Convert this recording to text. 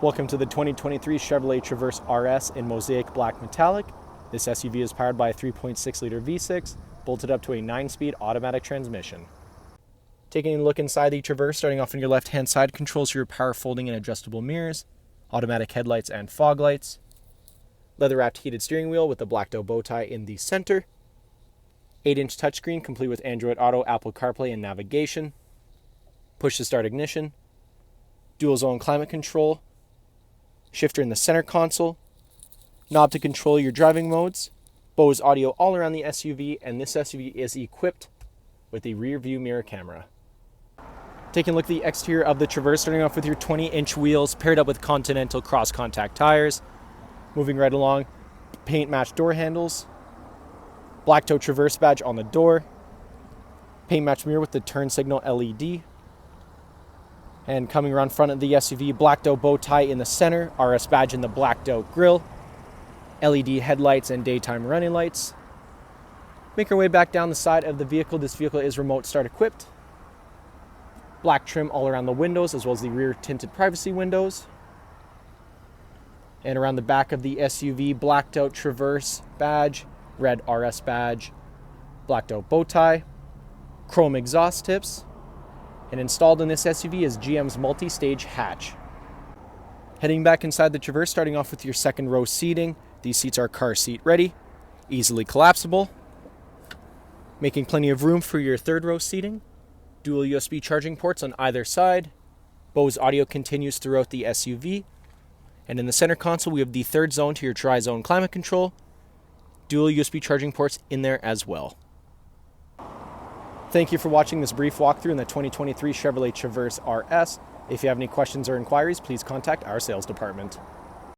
Welcome to the 2023 Chevrolet Traverse RS in Mosaic Black Metallic. This SUV is powered by a 3.6-liter V6, bolted up to a 9-speed automatic transmission. Taking a look inside the Traverse, starting off on your left-hand side, controls your power folding and adjustable mirrors, automatic headlights and fog lights, leather-wrapped heated steering wheel with the black doe bow tie in the center, 8-inch touchscreen complete with Android Auto, Apple CarPlay, and navigation, push-to-start ignition, dual-zone climate control, shifter in the center console, knob to control your driving modes, Bose audio all around the SUV, and this SUV is equipped with a rear view mirror camera. Taking a look at the exterior of the Traverse, starting off with your 20-inch wheels paired up with Continental cross-contact tires. Moving right along, paint matched door handles, black toe Traverse badge on the door, paint matched mirror with the turn signal LED, and coming around front of the SUV, black doe bow tie in the center, RS badge in the black doe grille, LED headlights and daytime running lights. Make our way back down the side of the vehicle. This vehicle is remote start equipped. Black trim all around the windows, as well as the rear tinted privacy windows. And around the back of the SUV, blacked out Traverse badge, red RS badge, blacked out bow tie, chrome exhaust tips, and installed in this SUV is GM's multi-stage hatch. Heading back inside the Traverse, starting off with your second row seating. These seats are car seat ready, easily collapsible, making plenty of room for your third row seating. Dual USB charging ports on either side. Bose audio continues throughout the SUV. And in the center console, we have the third zone to your tri-zone climate control. Dual USB charging ports in there as well. Thank you for watching this brief walkthrough in the 2023 Chevrolet Traverse RS. If you have any questions or inquiries, please contact our sales department.